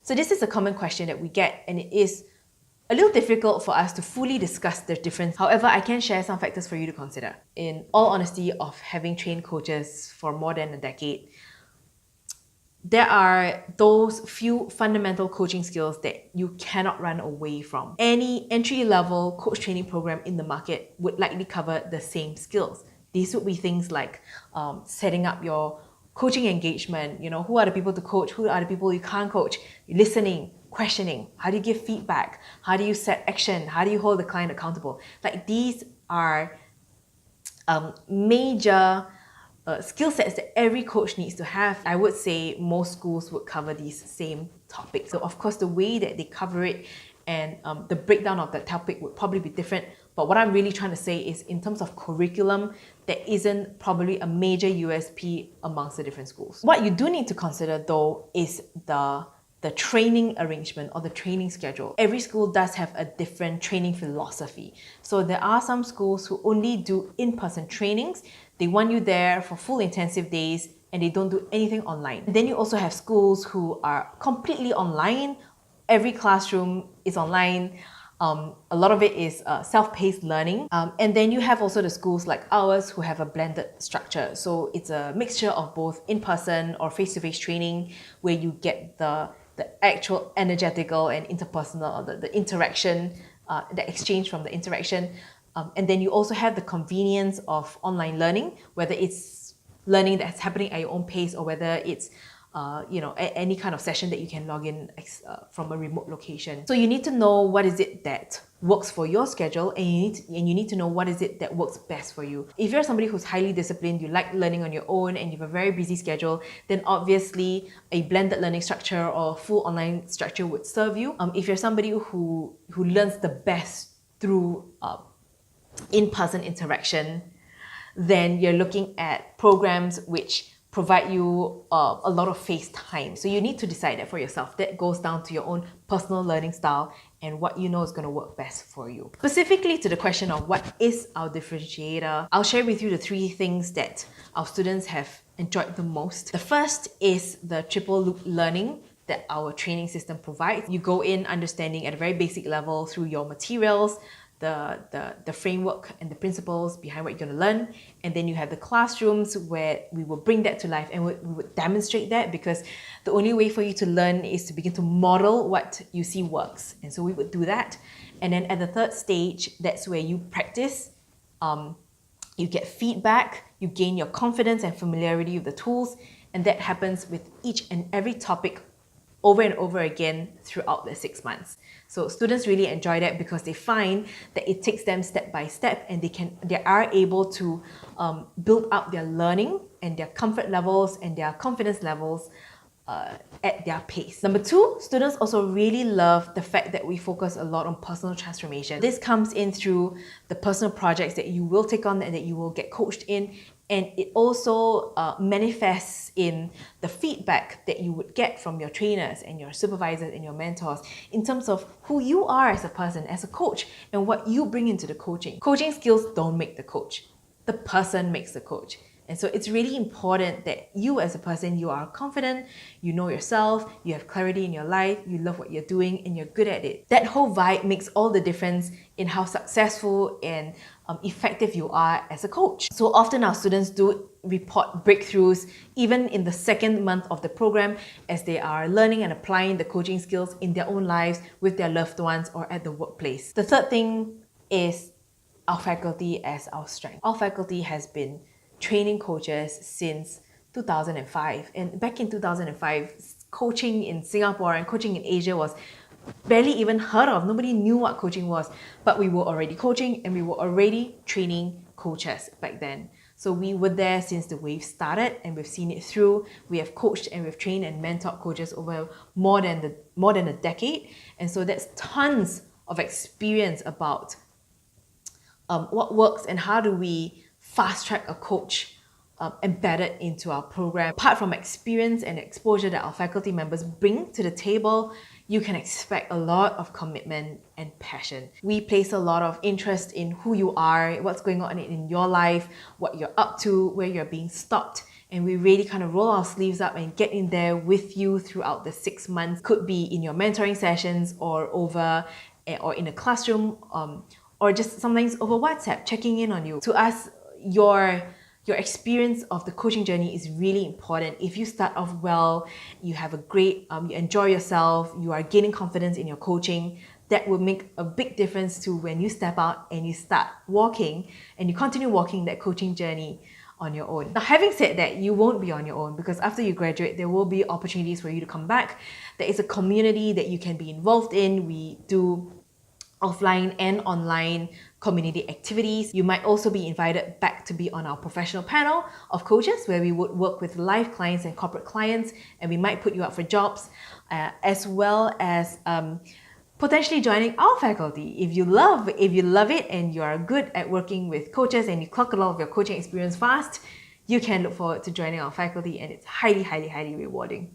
So this is a common question that we get, and it is a little difficult for us to fully discuss the difference. However, I can share some factors for you to consider. In all honesty, of having trained coaches for more than a decade, there are those few fundamental coaching skills that you cannot run away from. Any entry-level coach training program in the market would likely cover the same skills. These would be things like setting up your coaching engagement, who are the people to coach, who are the people you can't coach, listening, questioning, how do you give feedback, how do you set action, how do you hold the client accountable. Like, these are major skill sets that every coach needs to have. I would say most schools would cover these same topics. So of course, the way that they cover it and the breakdown of that topic would probably be different. But what I'm really trying to say is, in terms of curriculum, there isn't probably a major USP amongst the different schools. What you do need to consider though is the training arrangement or the training schedule. Every school does have a different training philosophy. So there are some schools who only do in-person trainings. They want you there for full intensive days and they don't do anything online. And then you also have schools who are completely online. Every classroom is online. A lot of it is self-paced learning. And then you have also the schools like ours who have a blended structure. So it's a mixture of both in-person or face-to-face training where you get the actual energetical and interpersonal, the interaction, the exchange from the interaction. And then you also have the convenience of online learning, whether it's learning that's happening at your own pace or whether it's any kind of session that you can log in from a remote location. So you need to know what is it that works for your schedule, and you need to know what is it that works best for you. If you're somebody who's highly disciplined, you like learning on your own, and you have a very busy schedule, then obviously a blended learning structure or full online structure would serve you. If you're somebody who learns the best through in-person interaction, then you're looking at programs which provide you a lot of face time. So you need to decide that for yourself. That goes down to your own personal learning style and what you know is going to work best for you. Specifically to the question of what is our differentiator, I'll share with you the 3 things that our students have enjoyed the most. The first is the triple loop learning that our training system provides. You go in understanding at a very basic level through your materials, the framework and the principles behind what you're going to learn, and then you have the classrooms where we will bring that to life and we would demonstrate that, because the only way for you to learn is to begin to model what you see works. And so we would do that, and then at the third stage, that's where you practice, you get feedback, you gain your confidence and familiarity with the tools, and that happens with each and every topic over and over again throughout the 6 months. So students really enjoy that because they find that it takes them step by step, and they are able to build up their learning and their comfort levels and their confidence levels at their pace. Number 2, students also really love the fact that we focus a lot on personal transformation. This comes in through the personal projects that you will take on and that you will get coached in, and it also manifests in the feedback that you would get from your trainers and your supervisors and your mentors in terms of who you are as a person, as a coach, and what you bring into the coaching. Coaching skills don't make the coach. The person makes the coach. And so it's really important that you as a person, you are confident, you know yourself, you have clarity in your life, you love what you're doing, and you're good at it. That whole vibe makes all the difference in how successful and effective you are as a coach. So often our students do report breakthroughs even in the 2nd month of the program as they are learning and applying the coaching skills in their own lives with their loved ones or at the workplace. The third thing is our faculty as our strength. Our faculty has been training coaches since 2005, and back in 2005, coaching in Singapore and coaching in Asia was barely even heard of. Nobody knew what coaching was, but we were already coaching and we were already training coaches back then. So we were there since the wave started, and we've seen it through. We have coached and we've trained and mentored coaches over more than a decade, and so that's tons of experience about what works and how do we fast-track a coach embedded into our program. Apart from experience and exposure that our faculty members bring to the table, you can expect a lot of commitment and passion. We place a lot of interest in who you are, what's going on in your life, what you're up to, where you're being stopped, and we really kind of roll our sleeves up and get in there with you throughout the 6 months. Could be in your mentoring sessions or or in a classroom, or just sometimes over WhatsApp, checking in on you. To us, your experience of the coaching journey is really important. If you start off well, you have a great, you enjoy yourself, you are gaining confidence in your coaching, that will make a big difference to when you step out and you start walking and you continue walking that coaching journey on your own. Now, having said that, you won't be on your own, because after you graduate, there will be opportunities for you to come back. There is a community that you can be involved in. We do offline and online community activities. You might also be invited back to be on our professional panel of coaches, where we would work with live clients and corporate clients, and we might put you up for jobs, as well as potentially joining our faculty. If you love it and you are good at working with coaches and you clock a lot of your coaching experience fast, you can look forward to joining our faculty, and it's highly, highly, highly rewarding.